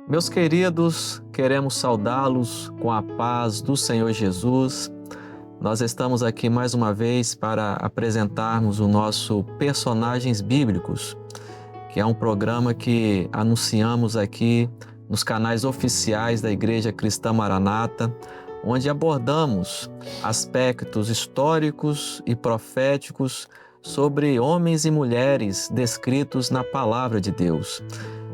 Meus queridos, queremos saudá-los com a paz do Senhor Jesus. Nós estamos aqui mais uma vez para apresentarmos o nosso Personagens Bíblicos, que é um programa que anunciamos aqui nos canais oficiais da Igreja Cristã Maranata, onde abordamos aspectos históricos e proféticos sobre homens e mulheres descritos na Palavra de Deus.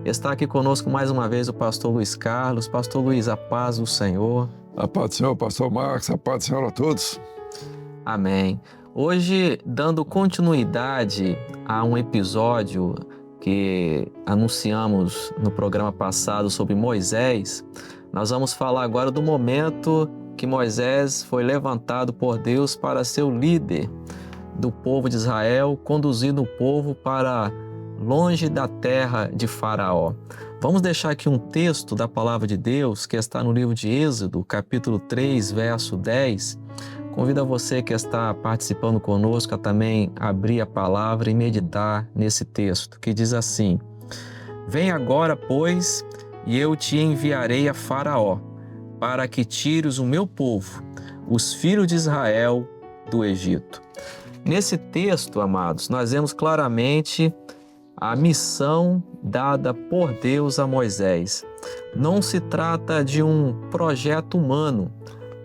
Está aqui conosco mais uma vez o pastor Luiz Carlos. Pastor Luiz, a paz do Senhor. A paz do Senhor, pastor Marcos, a paz do Senhor a todos. Amém. Hoje, dando continuidade a um episódio que anunciamos no programa passado sobre Moisés, nós vamos falar agora do momento que Moisés foi levantado por Deus para ser o líder do povo de Israel, conduzindo o povo para longe da terra de Faraó. Vamos deixar aqui um texto da Palavra de Deus que está no livro de Êxodo, capítulo 3, verso 10. Convido você que está participando conosco a também abrir a palavra e meditar nesse texto, que diz assim: Vem agora, pois, e eu te enviarei a Faraó, para que tires o meu povo, os filhos de Israel, do Egito. Nesse texto, amados, nós vemos claramente a missão dada por Deus a Moisés. Não se trata de um projeto humano,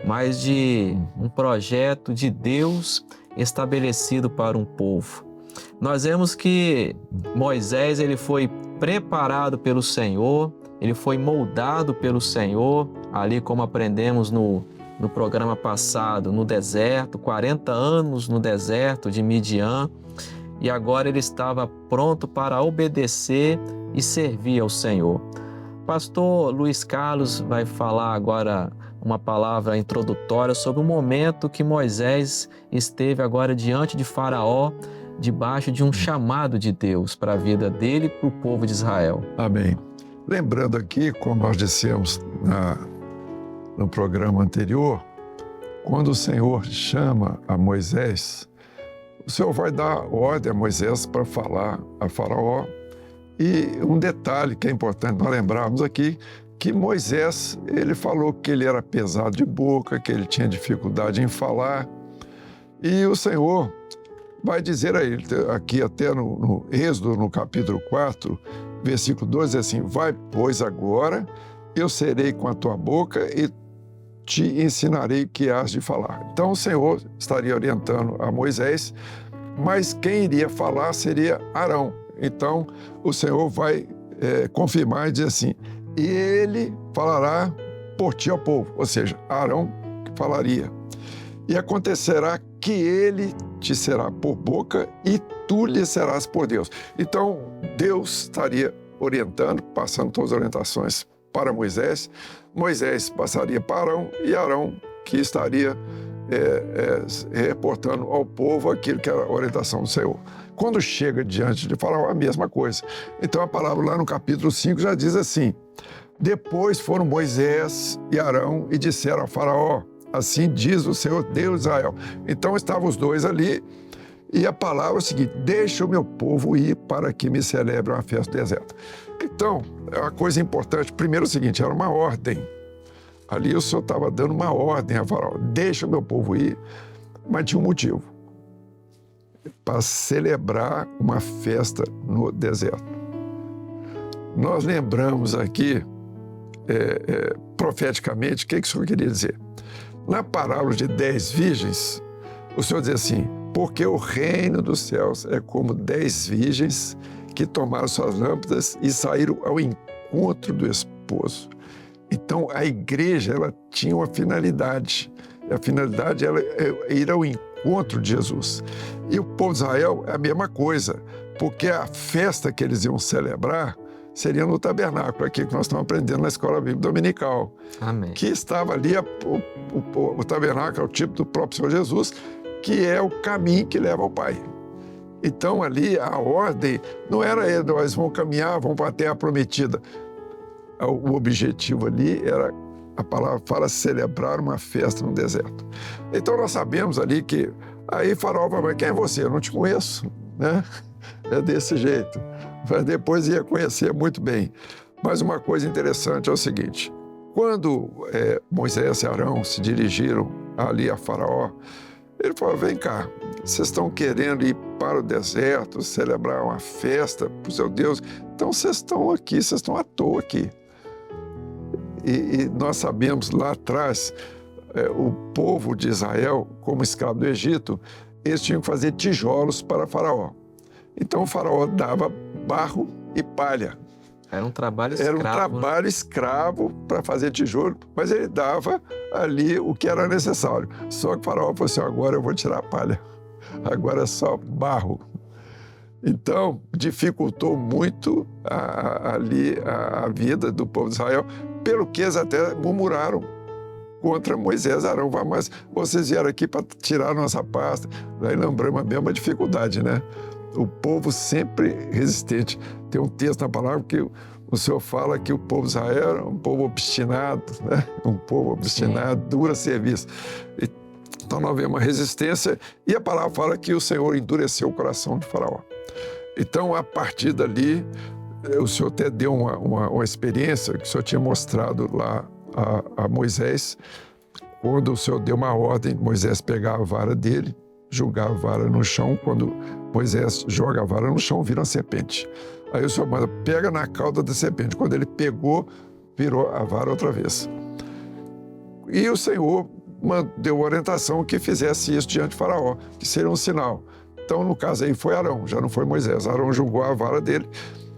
mas de um projeto de Deus estabelecido para um povo. Nós vemos que Moisés ele foi preparado pelo Senhor, ele foi moldado pelo Senhor, ali como aprendemos no programa passado, no deserto, 40 anos no deserto de Midian, e agora ele estava pronto para obedecer e servir ao Senhor. Pastor Luiz Carlos vai falar agora uma palavra introdutória sobre o momento que Moisés esteve agora diante de Faraó, debaixo de um chamado de Deus para a vida dele e para o povo de Israel. Amém. Lembrando aqui, como nós dissemos no programa anterior, quando o Senhor chama a Moisés, o Senhor vai dar ordem a Moisés para falar a Faraó. E um detalhe que é importante nós lembrarmos aqui, que Moisés, ele falou que ele era pesado de boca, que ele tinha dificuldade em falar. E o Senhor vai dizer a ele, aqui até no Êxodo, no capítulo 4, versículo 12, assim: Vai, pois, agora, eu serei com a tua boca e te ensinarei o que has de falar. Então o Senhor estaria orientando a Moisés, mas quem iria falar seria Arão. Então o Senhor vai confirmar e dizer assim: e ele falará por ti ao povo, ou seja, Arão que falaria. E acontecerá que ele te será por boca e tu lhe serás por Deus. Então Deus estaria orientando, passando todas as orientações para Moisés, Moisés passaria para Arão e Arão que estaria reportando ao povo aquilo que era a orientação do Senhor. Quando chega diante de Faraó, a mesma coisa. Então a palavra lá no capítulo 5 já diz assim: Depois foram Moisés e Arão e disseram a Faraó: Assim diz o Senhor Deus de Israel. Então estavam os dois ali e a palavra é o seguinte: Deixa o meu povo ir para que me celebre uma festa do deserto. Então, é uma coisa importante. Primeiro é o seguinte, era uma ordem. Ali o Senhor estava dando uma ordem a Faraó: Deixa o meu povo ir, mas tinha um motivo. Para celebrar uma festa no deserto. Nós lembramos aqui, profeticamente, o que o Senhor queria dizer. Na parábola de 10 virgens, o Senhor diz assim: Porque o reino dos céus é como 10 virgens que tomaram suas lâmpadas e saíram ao encontro do esposo. Então, a igreja, ela tinha uma finalidade. A finalidade era ir ao encontro de Jesus. E o povo de Israel é a mesma coisa, porque a festa que eles iam celebrar seria no tabernáculo, aqui que nós estamos aprendendo na Escola Bíblica Dominical. Amém. Que estava ali, o tabernáculo é o tipo do próprio Senhor Jesus, que é o caminho que leva ao Pai. Então ali a ordem não era nós vamos caminhar, vamos para a terra prometida. O objetivo ali era, a palavra fala, celebrar uma festa no deserto. Então nós sabemos ali que, aí Faraó vai, mas quem é você? Eu não te conheço, né? É desse jeito. Mas depois ia conhecer muito bem. Mas uma coisa interessante é o seguinte, quando Moisés e Arão se dirigiram ali a Faraó, ele falou, vem cá, vocês estão querendo ir para o deserto, celebrar uma festa para o seu Deus, então vocês estão aqui, vocês estão à toa aqui. E nós sabemos lá atrás, o povo de Israel, como escravo do Egito, eles tinham que fazer tijolos para Faraó. Então o Faraó dava barro e palha. Era um trabalho escravo. Era um trabalho escravo para fazer tijolo, mas ele dava ali o que era necessário. Só que o Faraó falou assim, agora eu vou tirar a palha, agora é só barro. Então, dificultou muito ali a vida do povo de Israel, pelo que eles até murmuraram contra Moisés e Arão. Mas vocês vieram aqui para tirar a nossa pasta. Aí lembramos a mesma dificuldade, né? O povo sempre resistente. Tem um texto na palavra que o Senhor fala que o povo de Israel era um povo obstinado, né? Um povo obstinado, duro a serviço. Então nós vemos uma resistência e a palavra fala que o Senhor endureceu o coração de Faraó. Então, a partir dali, o Senhor até deu uma experiência que o Senhor tinha mostrado lá a Moisés, quando o Senhor deu uma ordem, Moisés pegar a vara dele, jogar a vara no chão. Quando Moisés joga a vara no chão, vira uma serpente. Aí o Senhor manda, pega na cauda da serpente. Quando ele pegou, virou a vara outra vez. E o Senhor deu orientação que fizesse isso diante de Faraó, que seria um sinal. Então, no caso aí, foi Arão, já não foi Moisés. Arão jogou a vara dele,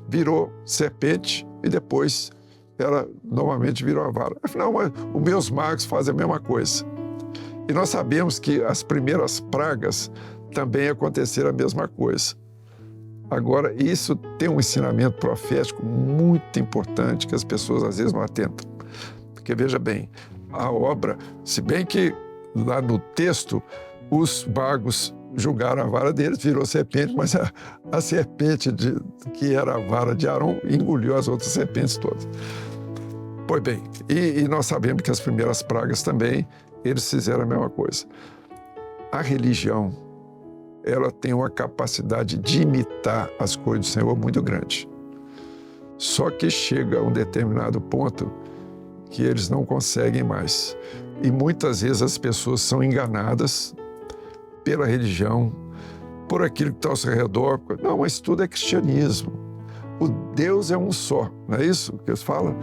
virou serpente e depois ela novamente virou a vara. Afinal, os meus magos fazem a mesma coisa. E nós sabemos que as primeiras pragas também aconteceram a mesma coisa. Agora, isso tem um ensinamento profético muito importante que as pessoas às vezes não atentam. Porque, veja bem, a obra, se bem que lá no texto, os magos julgaram a vara deles, virou serpente, mas a serpente que era a vara de Arão engoliu as outras serpentes todas. Pois bem, e nós sabemos que as primeiras pragas também, eles fizeram a mesma coisa. A religião, ela tem uma capacidade de imitar as coisas do Senhor muito grande. Só que chega a um determinado ponto que eles não conseguem mais. E muitas vezes as pessoas são enganadas pela religião, por aquilo que está ao seu redor. Não, mas tudo é cristianismo. O Deus é um só, não é isso que eles falam?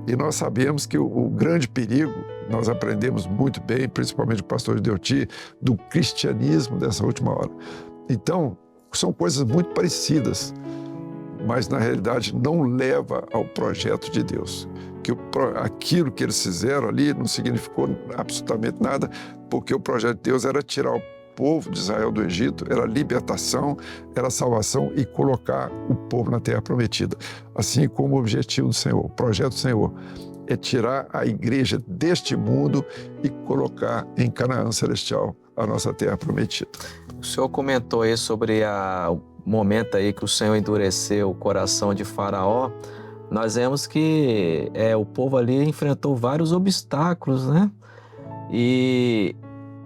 E nós sabemos que o grande perigo, nós aprendemos muito bem, principalmente o pastor Deuti, do cristianismo dessa última hora. Então, são coisas muito parecidas, mas na realidade não leva ao projeto de Deus. Que aquilo que eles fizeram ali não significou absolutamente nada, porque o projeto de Deus era tirar o povo de Israel do Egito, era libertação, era salvação e colocar o povo na terra prometida. Assim como o objetivo do Senhor, o projeto do Senhor é tirar a igreja deste mundo e colocar em Canaã celestial a nossa terra prometida. O senhor comentou aí sobre o momento aí que o Senhor endureceu o coração de Faraó. Nós vemos que o povo ali enfrentou vários obstáculos, né? E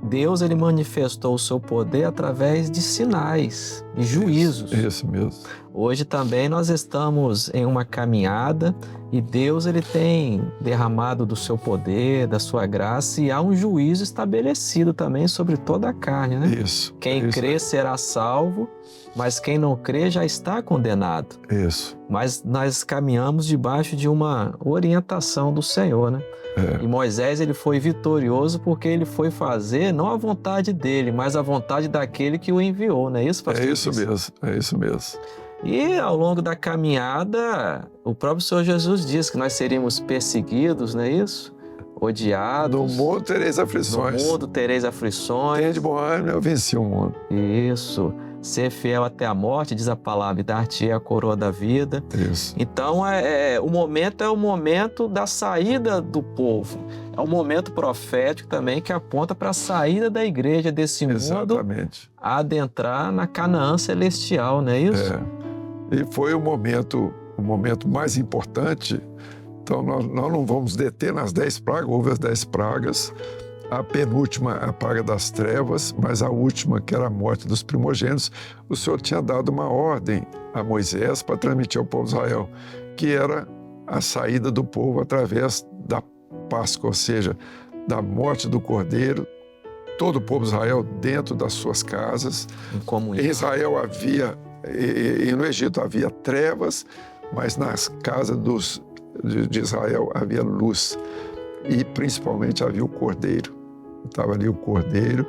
Deus, ele manifestou o seu poder através de sinais, de juízos. Isso mesmo. Hoje também nós estamos em uma caminhada e Deus, ele tem derramado do seu poder, da sua graça, e há um juízo estabelecido também sobre toda a carne, né? Isso. Quem crê será salvo, mas quem não crê já está condenado. Isso. Mas nós caminhamos debaixo de uma orientação do Senhor, né? E Moisés, ele foi vitorioso porque ele foi fazer não a vontade dele, mas a vontade daquele que o enviou, não é isso, pastor? É isso mesmo, é isso mesmo. E ao longo da caminhada, o próprio Senhor Jesus disse que nós seríamos perseguidos, não é isso? Odiados. No mundo tereis aflições. No mundo tereis aflições. Tenha de bom ânimo, eu venci o mundo. Isso. Ser fiel até a morte, diz a palavra, e dar-te a coroa da vida. Isso. Então, o momento é o momento da saída do povo. É um momento profético também que aponta para a saída da igreja desse mundo. Exatamente. A adentrar na Canaã celestial, não é isso? E foi o momento mais importante. Então, nós não vamos deter nas 10 pragas, houve as 10 pragas. A penúltima, a praga das trevas, mas a última, que era a morte dos primogênitos, o Senhor tinha dado uma ordem a Moisés para transmitir ao povo de Israel, que era a saída do povo através da Páscoa, ou seja, da morte do Cordeiro, todo o povo de Israel dentro das suas casas. Em Israel havia, e no Egito havia trevas, mas nas casas de Israel havia luz. E principalmente havia o Cordeiro. Estava ali o Cordeiro,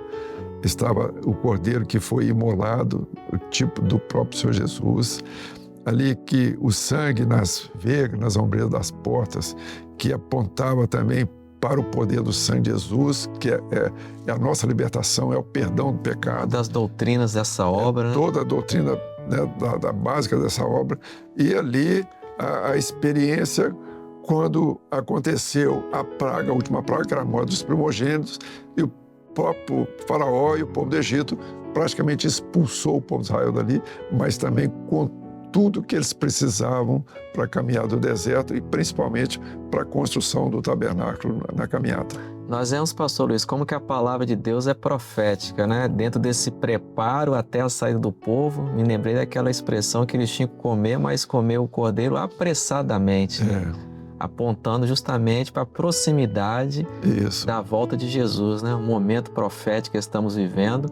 estava o Cordeiro que foi imolado, o tipo do próprio Senhor Jesus. Ali que o sangue nas vergas, nas ombreiras das portas, que apontava também para o poder do sangue de Jesus, que é a nossa libertação, é o perdão do pecado. Das doutrinas dessa obra. Toda a doutrina, né, da básica dessa obra. E ali a experiência quando aconteceu a praga, a última praga, que era a morte dos primogênitos, e o próprio faraó e o povo do Egito praticamente expulsou o povo de Israel dali, mas também com tudo que eles precisavam para a caminhada do deserto e principalmente para a construção do tabernáculo na caminhada. Nós vemos, pastor Luiz, como que a palavra de Deus é profética, né? Dentro desse preparo até a saída do povo, me lembrei daquela expressão que eles tinham que comer, mas comer o cordeiro apressadamente, né? Apontando justamente para a proximidade da volta de Jesus, né? Um momento profético que estamos vivendo,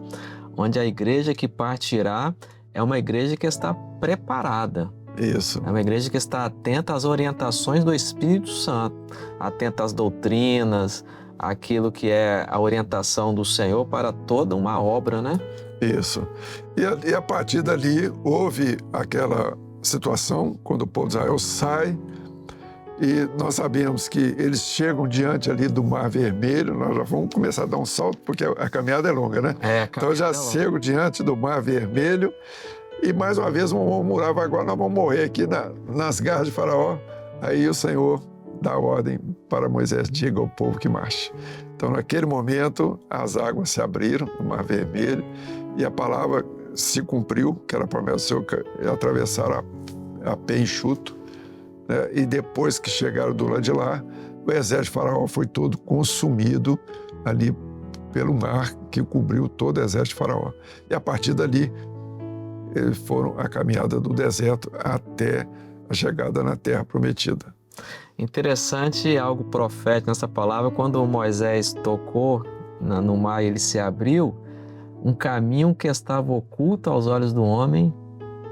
onde a igreja que partirá é uma igreja que está preparada. Isso. É uma igreja que está atenta às orientações do Espírito Santo, atenta às doutrinas, aquilo que é a orientação do Senhor para toda uma obra, né? Isso. E a partir dali houve aquela situação quando o povo de Israel sai e nós sabemos que eles chegam diante ali do Mar Vermelho. Nós já vamos começar a dar um salto porque a caminhada é longa, né? Então já chegam diante do Mar Vermelho e mais uma vez vão murmurar, agora nós vamos morrer aqui nas garras de Faraó. Aí o Senhor dá ordem para Moisés, diga ao povo que marche. Então naquele momento as águas se abriram no Mar Vermelho e a palavra se cumpriu, que era a promessa do Senhor, atravessar a pé enxuto. Né? E depois que chegaram do lado de lá, o exército de Faraó foi todo consumido ali pelo mar que cobriu todo o exército de Faraó. E a partir dali, eles foram a caminhada do deserto até a chegada na Terra Prometida. Interessante, algo profético nessa palavra, quando Moisés tocou no mar e ele se abriu, um caminho que estava oculto aos olhos do homem,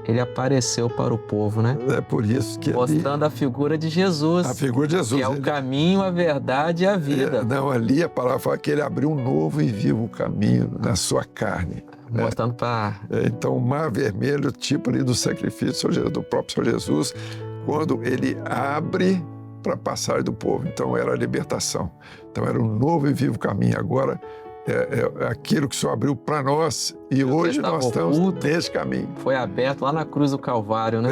ele apareceu para o povo, né? É por isso que mostrando ali, a figura de Jesus. A figura de Jesus. Que é o caminho, a verdade e a vida. Ali a palavra fala que ele abriu um novo e vivo caminho na sua carne. Mostrando para... Então o Mar Vermelho, tipo ali do sacrifício do próprio Senhor Jesus, quando ele abre para passar do povo. Então era a libertação. Então era um novo e vivo caminho. Agora é aquilo que o Senhor abriu para nós e hoje nós estamos nesse caminho. Foi aberto lá na cruz do Calvário, né?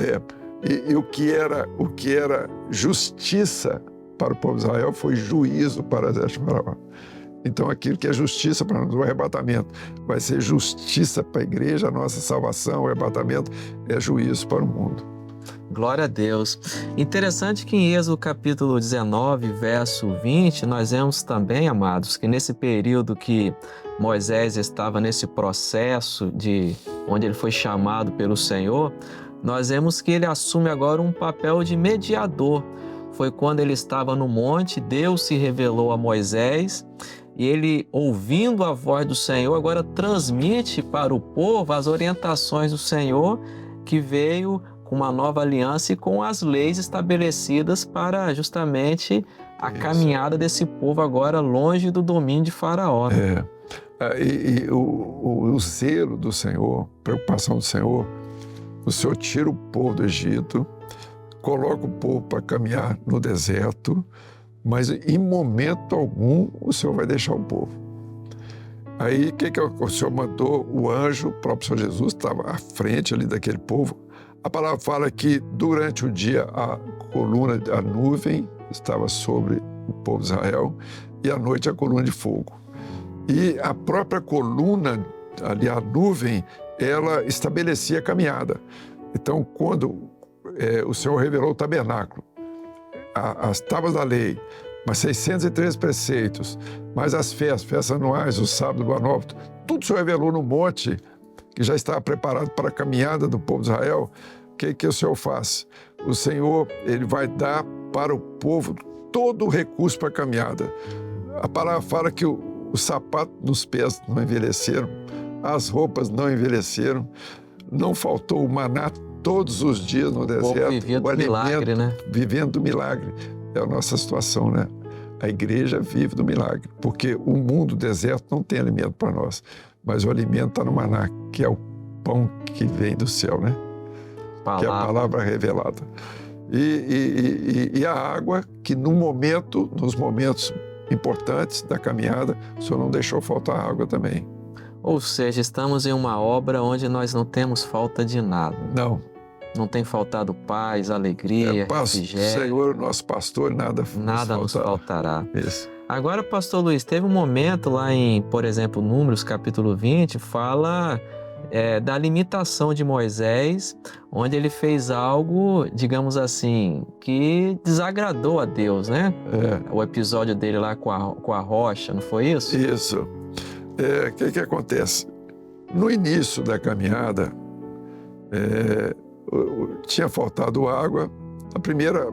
E o que era justiça para o povo de Israel foi juízo para o exército de Faraó. Então aquilo que é justiça para nós, o arrebatamento, vai ser justiça para a igreja, a nossa salvação, o arrebatamento é juízo para o mundo. Glória a Deus. Interessante que em Êxodo capítulo 19, verso 20, nós vemos também, amados, que nesse período que Moisés estava nesse processo onde ele foi chamado pelo Senhor, nós vemos que ele assume agora um papel de mediador. Foi quando ele estava no monte, Deus se revelou a Moisés e ele, ouvindo a voz do Senhor, agora transmite para o povo as orientações do Senhor que veio com uma nova aliança e com as leis estabelecidas para justamente a caminhada desse povo agora longe do domínio de Faraó. E o zelo do Senhor, a preocupação do Senhor, o Senhor tira o povo do Egito, coloca o povo para caminhar no deserto, mas em momento algum o Senhor vai deixar o povo. Aí o que o Senhor mandou? O anjo, o próprio Senhor Jesus, estava à frente ali daquele povo. A palavra fala que durante o dia a coluna, a nuvem estava sobre o povo de Israel e à noite a coluna de fogo. E a própria coluna, ali a nuvem, ela estabelecia a caminhada. Então, quando o Senhor revelou o tabernáculo, as tábuas da lei, mas 613 preceitos, mais as festas anuais, o sábado, o anóbito, tudo o Senhor revelou no monte, que já estava preparado para a caminhada do povo de Israel. O que o Senhor faz? o Senhor, Ele vai dar para o povo todo o recurso para a caminhada. A palavra fala que os sapatos nos pés não envelheceram, as roupas não envelheceram, não faltou o maná todos os dias no deserto. O povo vivia do milagre, né? Vivendo do milagre. É a nossa situação, né? A igreja vive do milagre, porque o mundo, o deserto, não tem alimento para nós, mas o alimento está no maná, que é o pão que vem do céu, né? Que é a palavra revelada. E a água, que nos momentos importantes da caminhada, o Senhor não deixou faltar água também. Ou seja, estamos em uma obra onde nós não temos falta de nada. Não tem faltado paz, alegria, refrigério. Senhor, nosso pastor, nada nos faltará. Isso. Agora, pastor Luiz, teve um momento lá em, por exemplo, Números, capítulo 20, fala da limitação de Moisés, onde ele fez algo, digamos assim, que desagradou a Deus, né? O episódio dele lá com a rocha, não foi isso? Isso. O que acontece? No início da caminhada, tinha faltado água. A primeira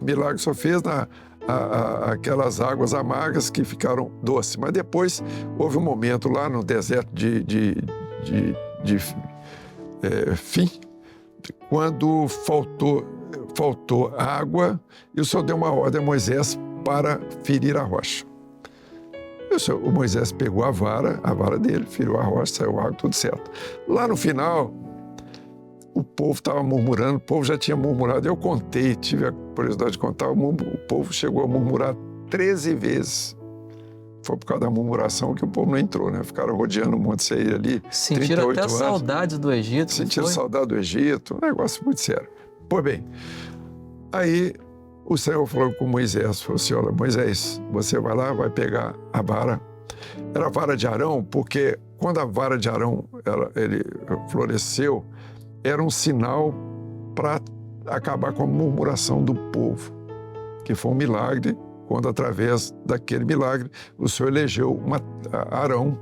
milagre só fez aquelas águas amargas que ficaram doces. Mas depois houve um momento lá no deserto de Fim, quando faltou água, e o Senhor deu uma ordem a Moisés para ferir a rocha. O Moisés pegou a vara dele, feriu a rocha, saiu água, tudo certo. Lá no final, o povo estava murmurando, o povo já tinha murmurado. Eu contei, tive a curiosidade de contar, o povo chegou a murmurar 13 vezes. Foi por causa da murmuração que o povo não entrou, né? Ficaram rodeando o Monte Seir ali. Sentiram até saudades do Egito. Sentiram saudade do Egito, um negócio muito sério. Pois bem, aí o Senhor falou com Moisés, falou assim: olha, Moisés, você vai lá, vai pegar a vara. Era a vara de Arão, porque quando a vara de Arão ele floresceu, era um sinal para acabar com a murmuração do povo, que foi um milagre, quando através daquele milagre o Senhor elegeu Arão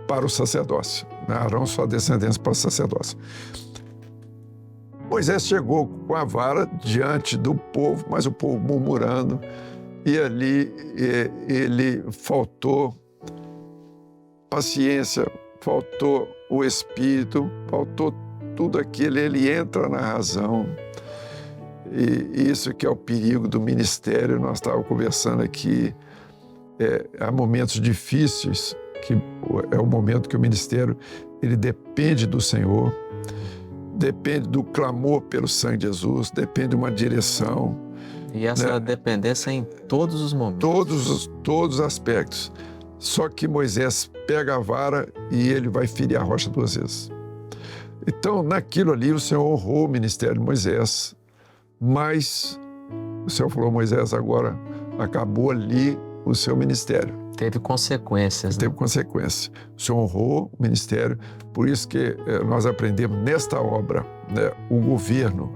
para o sacerdócio, né? Arão, sua descendência, para o sacerdócio. Moisés chegou com a vara diante do povo, mas o povo murmurando, e ali ele faltou paciência, faltou o espírito, faltou tudo aquilo. Ele entra na razão. E isso que é o perigo do ministério. Nós estávamos conversando aqui, há momentos difíceis, que é o momento que o ministério ele depende do Senhor, depende do clamor pelo sangue de Jesus, depende de uma direção. E essa dependência é em todos os momentos. Todos os aspectos. Só que Moisés pega a vara e ele vai ferir a rocha 2 vezes. Então, naquilo ali, o Senhor honrou o ministério de Moisés, mas o Senhor falou: Moisés, agora acabou ali o seu ministério. Teve consequências. Teve consequências. O Senhor honrou o ministério, por isso que nós aprendemos nesta obra, né, o governo,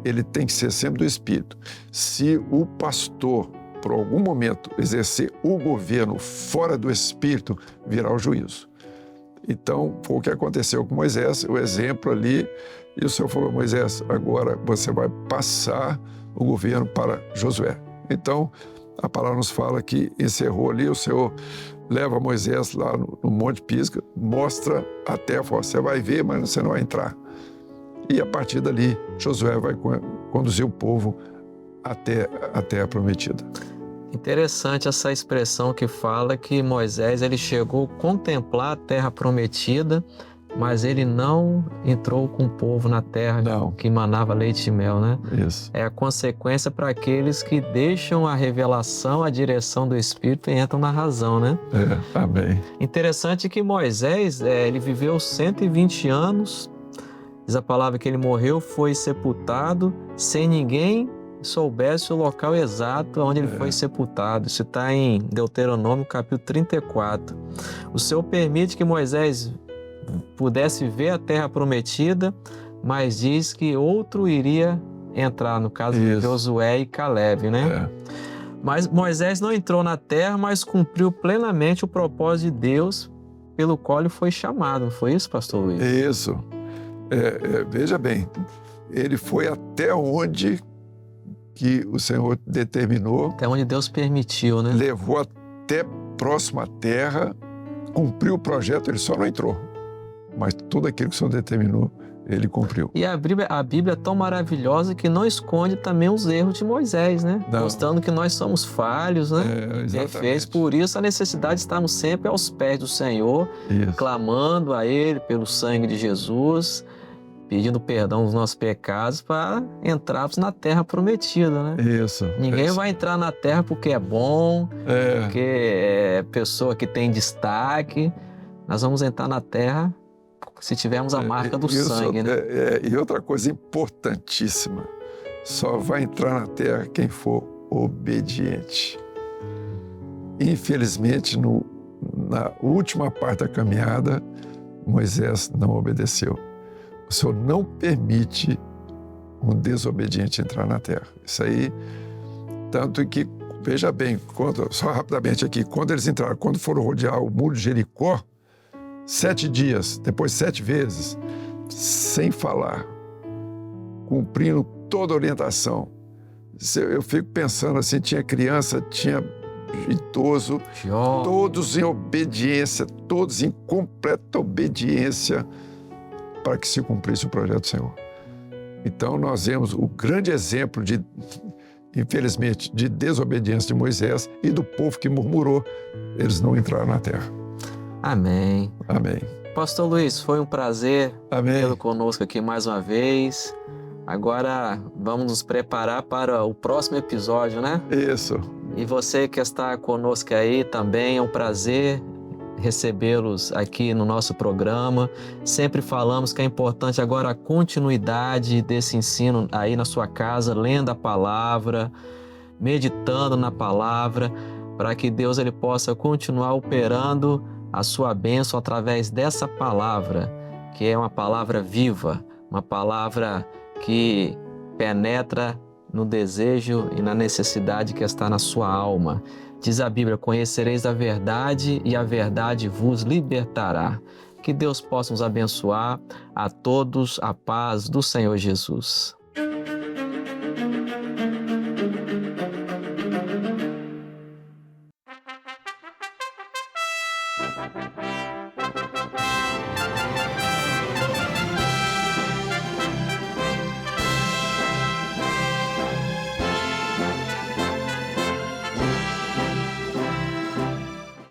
ele tem que ser sempre do Espírito. Se o pastor, por algum momento, exercer o governo fora do Espírito, virá o juízo. Então, foi o que aconteceu com Moisés, o exemplo ali, e o Senhor falou: Moisés, agora você vai passar o governo para Josué. Então, a palavra nos fala que encerrou ali, o Senhor leva Moisés lá no Monte Pisga, mostra a terra, você vai ver, mas você não vai entrar. E a partir dali, Josué vai conduzir o povo até a terra prometida. Interessante essa expressão que fala que Moisés ele chegou a contemplar a terra prometida, mas ele não entrou com o povo na terra que manava leite e mel, né? Isso. É a consequência para aqueles que deixam a revelação, a direção do Espírito e entram na razão, né? Amém. Interessante que Moisés, ele viveu 120 anos, diz a palavra que ele morreu, foi sepultado, sem ninguém soubesse o local exato onde ele foi sepultado. Isso está em Deuteronômio, capítulo 34. O Senhor permite que Moisés pudesse ver a terra prometida, mas diz que outro iria entrar, no caso de Josué e Caleb, né? Mas Moisés não entrou na terra, mas cumpriu plenamente o propósito de Deus pelo qual ele foi chamado. Não foi isso, pastor Luiz? Isso. Veja bem, ele foi até onde que o Senhor determinou, Até onde Deus permitiu, né? levou até próximo à terra, cumpriu o projeto, ele só não entrou. Mas tudo aquilo que o Senhor determinou, ele cumpriu. E a Bíblia é tão maravilhosa que não esconde também os erros de Moisés, né? Não. Mostrando que nós somos falhos, né? Exatamente. Perfeitos. Por isso a necessidade de estarmos sempre aos pés do Senhor, Isso. clamando a Ele pelo sangue de Jesus, pedindo perdão dos nossos pecados para entrarmos na terra prometida, né? Isso. Ninguém Isso. vai entrar na terra porque é bom, porque é pessoa que tem destaque. Nós vamos entrar na terra se tivermos a marca do sangue, né? E outra coisa importantíssima, só vai entrar na terra quem for obediente. Infelizmente, na última parte da caminhada, Moisés não obedeceu. O Senhor não permite um desobediente entrar na terra. Isso aí, tanto que, veja bem, só rapidamente aqui, quando eles entraram, quando foram rodear o muro de Jericó, 7 dias, depois 7 vezes, sem falar, cumprindo toda a orientação. Eu fico pensando assim, tinha criança, tinha idoso, todos em obediência, todos em completa obediência para que se cumprisse o projeto do Senhor. Então nós vemos o grande exemplo infelizmente, de desobediência de Moisés e do povo que murmurou, eles não entraram na terra. Amém. Amém. Pastor Luiz, foi um prazer tê-lo conosco aqui mais uma vez. Agora vamos nos preparar para o próximo episódio, né? Isso. E você que está conosco aí também, é um prazer recebê-los aqui no nosso programa. Sempre falamos que é importante agora a continuidade desse ensino aí na sua casa, lendo a palavra, meditando na palavra, para que Deus ele possa continuar operando a sua bênção através dessa palavra, que é uma palavra viva, uma palavra que penetra no desejo e na necessidade que está na sua alma. Diz a Bíblia: conhecereis a verdade e a verdade vos libertará. Que Deus possa nos abençoar. A todos a paz do Senhor Jesus.